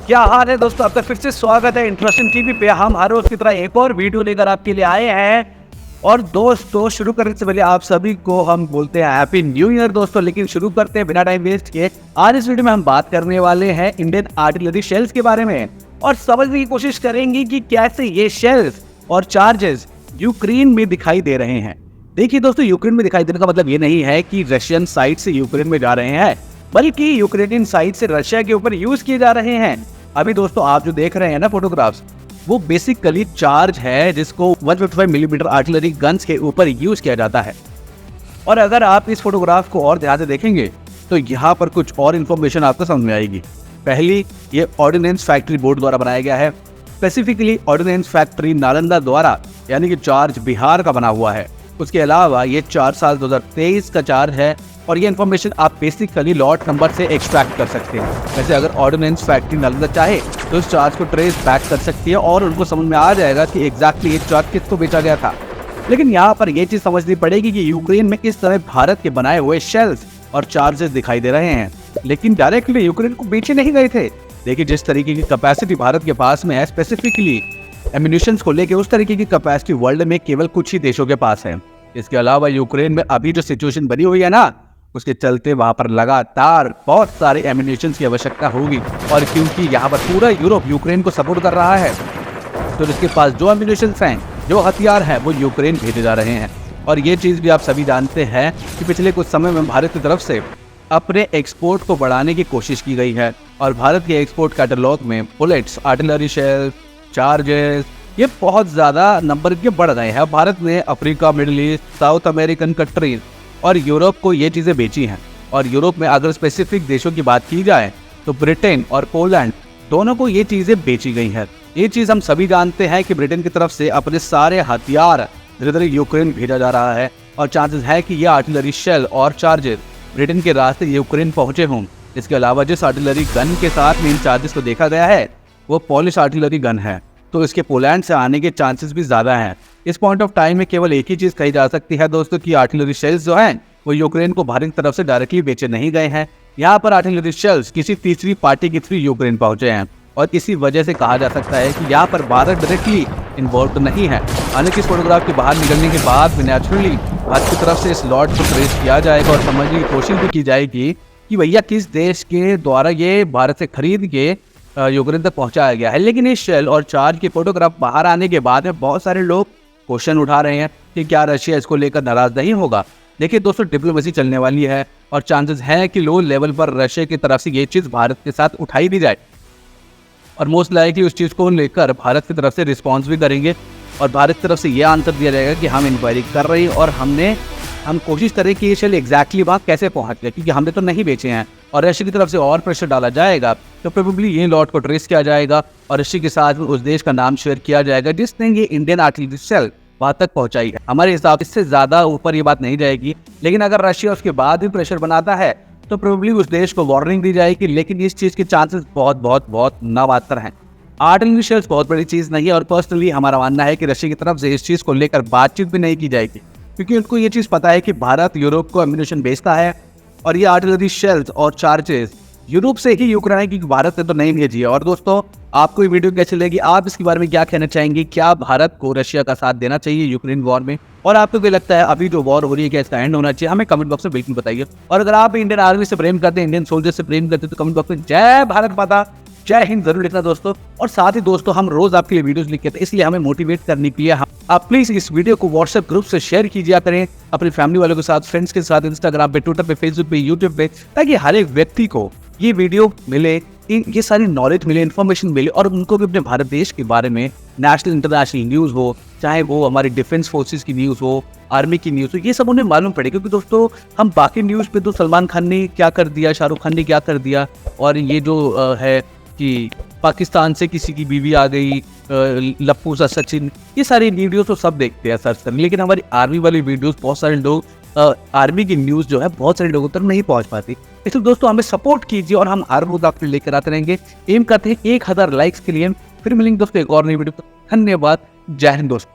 क्या हाल है दोस्तों, आपका फिर से स्वागत है इंटरेस्टिंग टीवी पे। हम हर रोज की तरह एक और वीडियो लेकर आपके लिए आए हैं। और दोस्तों शुरू करने से पहले आप सभी को हम बोलते हैं हैप्पी न्यू ईयर दोस्तों। लेकिन शुरू करते हैं बिना टाइम वेस्ट किए। आज इस वीडियो में हम बात करने वाले हैं इंडियन आर्टिलरी शेल्स के बारे में और समझने की कोशिश करेंगे कि कैसे ये शेल्स और चार्जेस यूक्रेन में दिखाई दे रहे हैं। देखिए दोस्तों, यूक्रेन में दिखाई देने का मतलब ये नहीं है कि रशियन साइड से यूक्रेन में जा रहे हैं, बल्कि यूक्रेनियन साइड से रशिया के ऊपर यूज किए जा रहे हैं। अभी दोस्तों आप जो देख रहे हैं ना फोटोग्राफ्स, वो बेसिकली चार्ज है जिसको 155 मिलीमीटर आर्टिलरी गन्स के ऊपर यूज किया जाता है। और अगर आप इस फोटोग्राफ को और ध्यान से देखेंगे तो यहाँ पर कुछ और इन्फॉर्मेशन आपको समझ में आएगी। पहली, ये ऑर्डिनेंस फैक्ट्री बोर्ड द्वारा बनाया गया है, स्पेसिफिकली ऑर्डिनेंस फैक्ट्री नालंदा द्वारा, यानी कि चार्ज बिहार का बना हुआ है। उसके अलावा ये 4 साल 2023 का चार्ज है और ये इन्फॉर्मेशन आप बेसिकली लॉट नंबर से एक्सट्रैक्ट कर सकते हैं। वैसे अगर ऑर्डिनेंस फैक्ट्री नालंदा चाहे तो इस चार्ज को ट्रेस बैक कर सकती है और उनको समझ में आ जाएगा कि एग्जैक्टली ये चार्ज किसको बेचा गया था। लेकिन यहाँ पर ये चीज़ समझनी पड़ेगी कि यूक्रेन में किस तरह भारत के बनाए हुए शेल्स और चार्जेस दिखाई दे रहे हैं, लेकिन डायरेक्टली यूक्रेन को बेचे नहीं गए थे। देखिए, जिस तरीके की कैपेसिटी भारत के पास में है स्पेसिफिकली एम्यूनिशंस को लेकर, उस तरीके की कैपेसिटी वर्ल्ड में केवल कुछ ही देशों के पास है। इसके अलावा यूक्रेन में अभी जो सिचुएशन बनी हुई है ना, उसके चलते वहां पर लगातार बहुत सारे एम्यूनिशंस की आवश्यकता होगी। और क्योंकि यहाँ पर पूरा यूरोप यूक्रेन को सपोर्ट कर रहा है, तो इसके पास जो एम्यूनिशंस हैं, जो हथियार हैं, वो यूक्रेन भेजे जा रहे हैं। और ये चीज़ भी आप सभी जानते हैं कि पिछले कुछ समय में भारत की तरफ से अपने एक्सपोर्ट को बढ़ाने की कोशिश की गई है और भारत के एक्सपोर्ट कैटलॉग में बुलेट्स, आर्टिलरी शेल, चार्जेस, ये बहुत ज़्यादा नंबर के बढ़ गए हैं। भारत ने Africa, middle east, south American countries और यूरोप को ये चीज़ें बेची हैं। और यूरोप में अगर स्पेसिफिक देशों की बात की जाए तो ब्रिटेन और पोलैंड दोनों को ये चीज़ें बेची गई हैं। ये चीज़ हम सभी जानते हैं कि ब्रिटेन की तरफ से अपने सारे हथियार धीरे धीरे यूक्रेन भेजा जा रहा है और चांसेस है कि ये आर्टिलरी शेल और चार्जेस ब्रिटेन के रास्ते यूक्रेन पहुँचे हों। इसके अलावा जिस आर्टिलरी गन के साथ में इन चार्जेस को देखा गया है वो पॉलिश आर्टिलरी गन है, तो इसके पोलैंड से आने के चांसेस भी ज़्यादा हैं। इस पॉइंट ऑफ टाइम में केवल एक ही चीज़ कही जा सकती है दोस्तों कि आर्टिलरी शेल्स जो हैं वो यूक्रेन को भारत की तरफ से डायरेक्टली बेचे नहीं गए हैं। यहाँ पर आर्टिलरी शेल्स किसी तीसरी पार्टी के थ्रू यूक्रेन पहुँचे हैं और इसी वजह से कहा जा सकता है कि यहाँ पर भारत डायरेक्टली इन्वॉल्व तो नहीं है। हालांकि इस फोटोग्राफ के बाहर निकलने के बाद नेचुरली भारत की तरफ से इस लॉट को ट्रेस किया जाएगा और समझने की कोशिश भी की जाएगी कि भैया किस देश के द्वारा ये भारत से खरीद के यूक्रेन तक पहुंचाया गया है। लेकिन इस शेल और चार्ज के फोटोग्राफ बाहर आने के बाद में बहुत सारे लोग क्वेश्चन उठा रहे हैं कि क्या रशिया इसको लेकर नाराज नहीं होगा। देखिए दोस्तों, डिप्लोमेसी चलने वाली है और चांसेस है कि लो लेवल पर रशिया की तरफ से ये चीज़ भारत के साथ उठाई भी जाए और मोस्ट लाइकली उस चीज़ को लेकर भारत की तरफ से रिस्पॉन्स भी करेंगे और भारत की तरफ से ये आंसर दिया जाएगा कि हम इंक्वायरी कर रहे हैं और हम कोशिश करें कि ये शेल एग्जैक्टली वहाँ कैसे पहुँच गए, क्योंकि हमने तो नहीं बेचे हैं। और रशिया की तरफ से और प्रेशर डाला जाएगा तो प्रोबेबली ये लॉट को ट्रेस किया जाएगा और रशिया के साथ उस देश का नाम शेयर किया जाएगा जिसने ये इंडियन आर्टिलरी शेल वहाँ तक पहुँचाई है। हमारे हिसाब से इससे ज़्यादा ऊपर ये बात नहीं जाएगी, लेकिन अगर रशिया उसके बाद भी प्रेशर बनाता है तो प्रोबेबली उस देश को वार्निंग दी जाएगी। लेकिन इस चीज़ के चांसेस बहुत बहुत बहुत नामात्र हैं। आर्टिलरी शेल्स बहुत बड़ी चीज़ नहीं है और पर्सनली हमारा मानना है कि रशिया की तरफ से इस चीज़ को लेकर बातचीत भी नहीं की जाएगी, क्योंकि उनको ये चीज़ पता है कि भारत यूरोप को एम्यूनिशन बेचता है और ये आर्टिलरी शेल्स और चार्जेस यूरोप से ही यूक्रेन की भारत से तो नहीं भेजी है। और दोस्तों, आपको ये वीडियो कैसी लगी, आप इसके बारे में क्या कहना चाहेंगे? क्या भारत को रशिया का साथ देना चाहिए यूक्रेन वॉर में? और आपको क्या लगता है अभी जो वॉर हो रही है क्या इसका एंड होना चाहिए? हमें कमेंट बॉक्स में बिल्कुल बताइए। और अगर आप इंडियन आर्मी से प्रेम करते हैं, इंडियन सोल्जर से प्रेम करते हैं, तो कमेंट बॉक्स में जय भारत माता, जय हिंद जरूर लिखना दोस्तों। और साथ ही दोस्तों, हम रोज आपके लिए वीडियोस लिखते हैं, इसलिए हमें मोटिवेट करने के लिए आप प्लीज इस वीडियो को व्हाट्सएप ग्रुप से शेयर कीजिए करें अपनी फैमिली वालों के साथ, फ्रेंड्स के साथ, इंस्टाग्राम पे, ट्विटर पे, फेसबुक पे, यूट्यूब पे, ताकि हर एक व्यक्ति को ये वीडियो मिले, ये सारी नॉलेज मिले, इन्फॉर्मेशन मिले और उनको भी अपने भारत देश के बारे में नेशनल इंटरनेशनल न्यूज़ हो, चाहे वो हमारी डिफेंस फोर्सेस की न्यूज़ हो, आर्मी की न्यूज़ हो, ये सब उन्हें मालूम पड़े। क्योंकि दोस्तों, हम बाकी न्यूज़ पे तो सलमान खान ने क्या कर दिया, शाहरुख खान ने क्या कर दिया, और ये जो है कि पाकिस्तान से किसी की बीवी आ गई, लप्पू सा सचिन, ये सारी वीडियोस तो सब देखते हैं सर्च करने। लेकिन हमारी आर्मी वाली वीडियोस बहुत सारे लोग, आर्मी की न्यूज़ जो है बहुत सारे लोगों तक नहीं पहुंच पाती। इसलिए दोस्तों, हमें सपोर्ट कीजिए और हम हर रोज आपको लेकर आते रहेंगे। एम करते हैं 1000 लाइक्स के लिए। फिर मिलेंगे दोस्तों एक और नई वीडियो। धन्यवाद। जय हिंद दोस्तों।